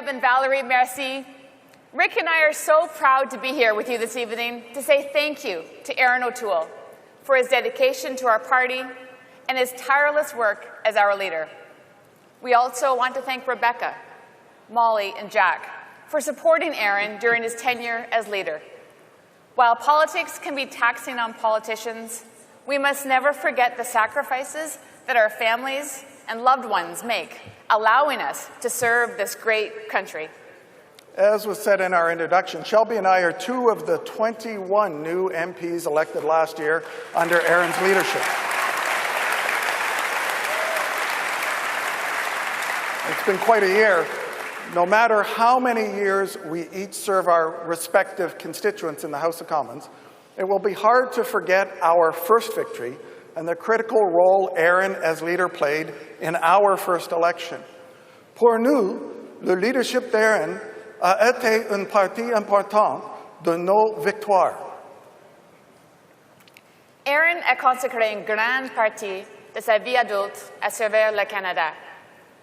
Deb and Valerie, merci. Rick and I are so proud to be here with you this evening to say thank you to Erin O'Toole for his dedication to our party and his tireless work as our leader. We also want to thank Rebecca, Molly, and Jack for supporting Erin during his tenure as leader. While politics can be taxing on politicians, we must never forget the sacrifices that our families and loved ones make, allowing us to serve this great country. As was said in our introduction, Shelby and I are two of the 21 new MPs elected last year under Erin's leadership. It's been quite a year. No matter how many years we each serve our respective constituents in the House of Commons, it will be hard to forget our first victory and the critical role Erin as leader played in our first election. Pour nous, le leadership d'Erin a été une partie importante de nos victoires. Erin a consacré une grande partie de sa vie adulte à servir le Canada.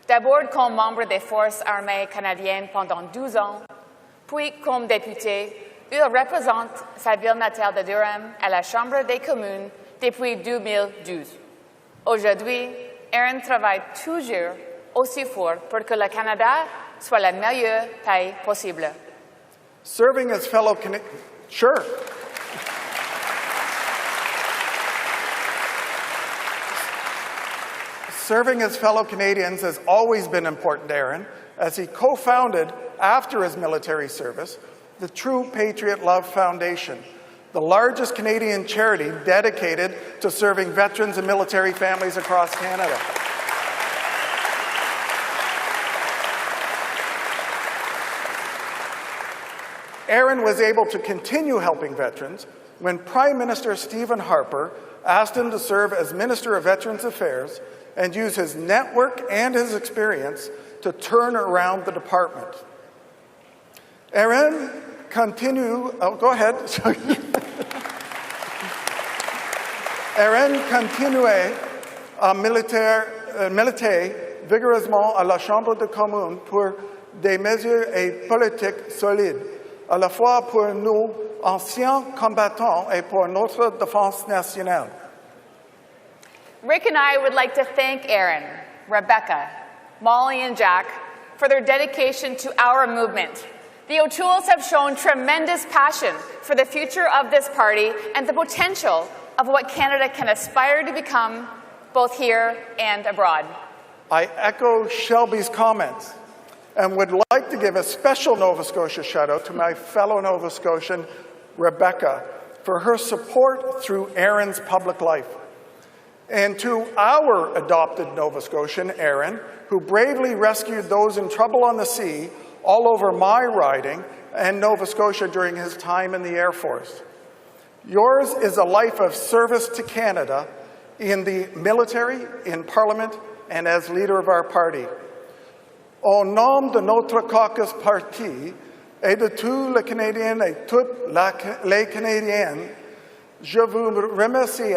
D'abord comme membre des Forces armées canadiennes pendant 12 ans, puis comme député, il représente sa ville natale de Durham à la Chambre des communes depuis 2012. Aujourd'hui, Erin travaille toujours aussi fort pour que le Canada soit le meilleur pays possible. Serving as fellow Serving as fellow Canadians has always been important to Erin, as he co-founded, after his military service, the True Patriot Love Foundation, the largest Canadian charity dedicated to serving veterans and military families across Canada. Erin was able to continue helping veterans when Prime Minister Stephen Harper asked him to serve as Minister of Veterans Affairs and use his network and his experience to turn around the department. Erin Erin continuait à militer vigoureusement à la Chambre des communes pour des mesures et politiques solides, à la fois pour nos anciens combattants et pour notre défense nationale. Rick and I would like to thank Erin, Rebecca, Molly, and Jack for their dedication to our movement. The O'Tooles have shown tremendous passion for the future of this party and the potential of what Canada can aspire to become, both here and abroad. I echo Shelby's comments and would like to give a special Nova Scotia shout-out to my fellow Nova Scotian, Rebecca, for her support through Erin's public life. And to our adopted Nova Scotian, Erin, who bravely rescued those in trouble on the sea all over my riding and Nova Scotia during his time in the Air Force. Yours is a life of service to Canada in the military, in Parliament, and as leader of our party. Au nom de notre caucus parti et de tous les Canadiens et toutes les Canadiennes, je vous remercie,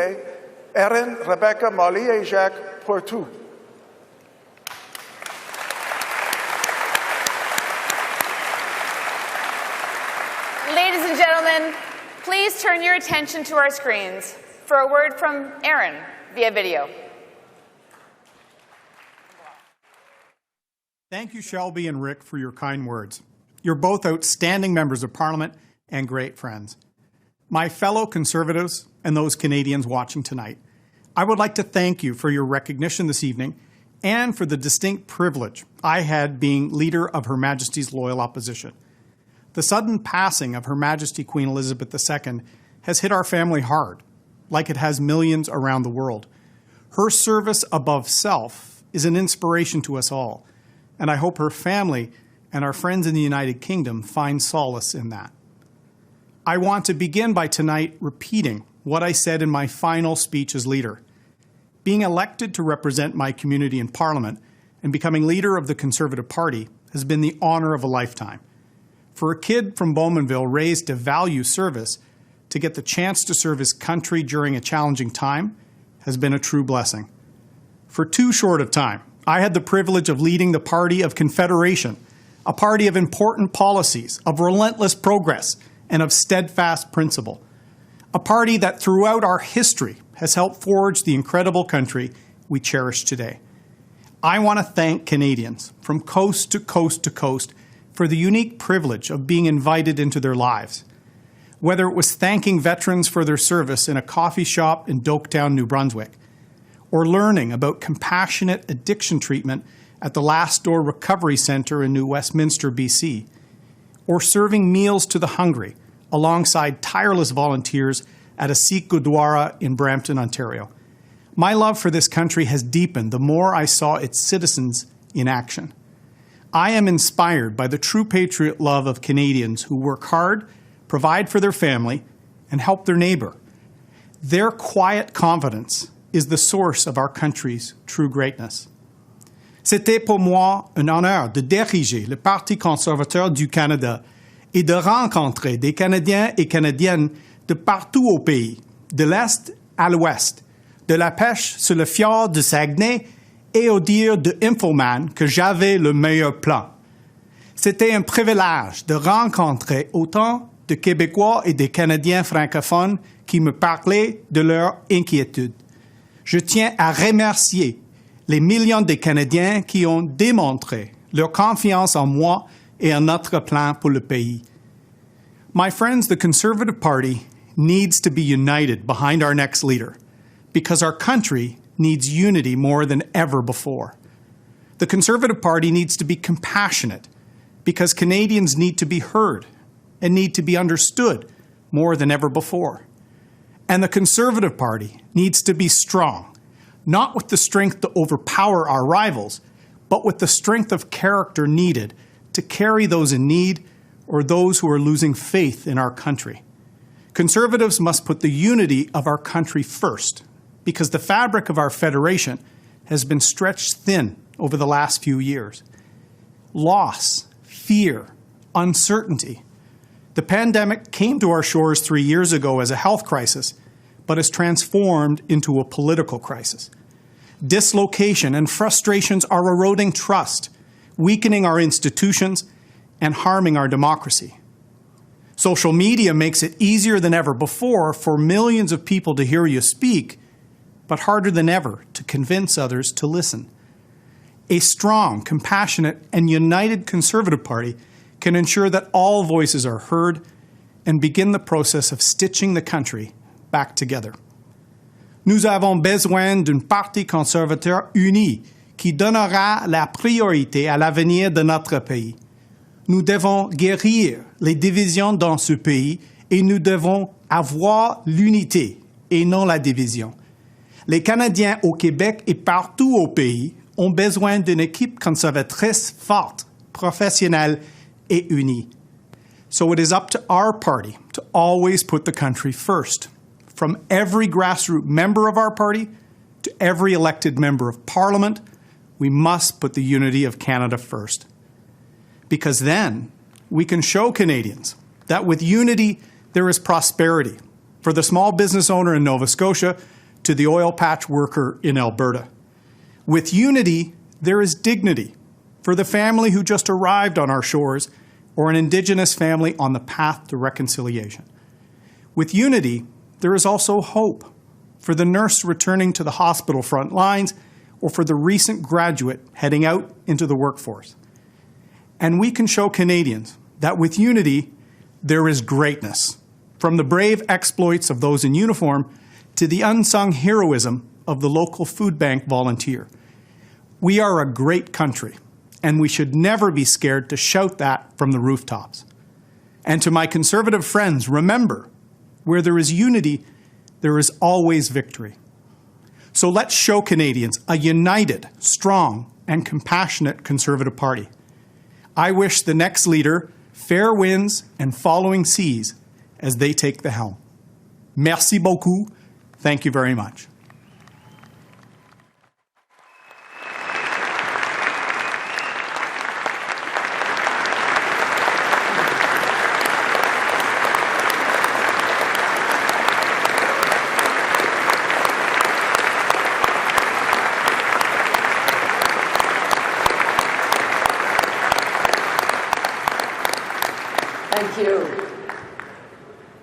Erin, Rebecca, Molly et Jacques, pour tout. Ladies and gentlemen, please turn your attention to our screens for a word from Erin via video. Thank you, Shelby and Rick, for your kind words. You're both outstanding members of Parliament and great friends. My fellow Conservatives and those Canadians watching tonight, I would like to thank you for your recognition this evening and for the distinct privilege I had being leader of Her Majesty's Loyal Opposition. The sudden passing of Her Majesty Queen Elizabeth II has hit our family hard, like it has millions around the world. Her service above self is an inspiration to us all, and I hope her family and our friends in the United Kingdom find solace in that. I want to begin by tonight repeating what I said in my final speech as leader. Being elected to represent my community in Parliament and becoming leader of the Conservative Party has been the honor of a lifetime. For a kid from Bowmanville raised to value service, to get the chance to serve his country during a challenging time has been a true blessing. For too short of time, I had the privilege of leading the Party of Confederation, a party of important policies, of relentless progress, and of steadfast principle. A party that throughout our history has helped forge the incredible country we cherish today. I want to thank Canadians from coast to coast to coast for the unique privilege of being invited into their lives. Whether it was thanking veterans for their service in a coffee shop in Doketown, New Brunswick, or learning about compassionate addiction treatment at the Last Door Recovery Centre in New Westminster, BC, or serving meals to the hungry alongside tireless volunteers at a Sikh Gurdwara in Brampton, Ontario. My love for this country has deepened the more I saw its citizens in action. I am inspired by the true patriot love of Canadians who work hard, provide for their family, and help their neighbor. Their quiet confidence is the source of our country's true greatness. C'était pour moi un honneur de diriger le Parti conservateur du Canada et de rencontrer des Canadiens et Canadiennes de partout au pays, de l'Est à l'Ouest, de la pêche sur le fjord de Saguenay et au dire de Infoman que j'avais le meilleur plan. C'était un privilège de rencontrer autant de Québécois et de Canadiens francophones qui me parlaient de leurs inquiétudes. Je tiens à remercier les millions de Canadiens qui ont démontré leur confiance en moi et en notre plan pour le pays. My friends, the Conservative Party needs to be united behind our next leader because our country needs unity more than ever before. The Conservative Party needs to be compassionate because Canadians need to be heard and need to be understood more than ever before. And the Conservative Party needs to be strong, not with the strength to overpower our rivals, but with the strength of character needed to carry those in need or those who are losing faith in our country. Conservatives must put the unity of our country first, because the fabric of our federation has been stretched thin over the last few years. Loss, fear, uncertainty. The pandemic came to our shores 3 years ago as a health crisis, but has transformed into a political crisis. Dislocation and frustrations are eroding trust, weakening our institutions, and harming our democracy. Social media makes it easier than ever before for millions of people to hear you speak, but harder than ever to convince others to listen. A strong, compassionate, and united Conservative Party can ensure that all voices are heard and begin the process of stitching the country back together. Nous avons besoin d'un parti conservateur uni qui donnera la priorité à l'avenir de notre pays. Nous devons guérir les divisions dans ce pays et nous devons avoir l'unité et non la division. Les Canadiens au Québec et partout au pays ont besoin d'une équipe conservatrice forte, professionnelle et unie. So it is up to our party to always put the country first. From every grassroots member of our party to every elected member of Parliament, we must put the unity of Canada first. Because then we can show Canadians that with unity there is prosperity for the small business owner in Nova Scotia to the oil patch worker in Alberta. With unity there is dignity for the family who just arrived on our shores or an Indigenous family on the path to reconciliation. With unity, there is also hope for the nurse returning to the hospital front lines or for the recent graduate heading out into the workforce. And we can show Canadians that with unity, there is greatness, from the brave exploits of those in uniform to the unsung heroism of the local food bank volunteer. We are a great country, and we should never be scared to shout that from the rooftops. And to my Conservative friends, remember, where there is unity, there is always victory. So let's show Canadians a united, strong, and compassionate Conservative Party. I wish the next leader fair winds and following seas as they take the helm. Merci beaucoup. Thank you very much. Thank you.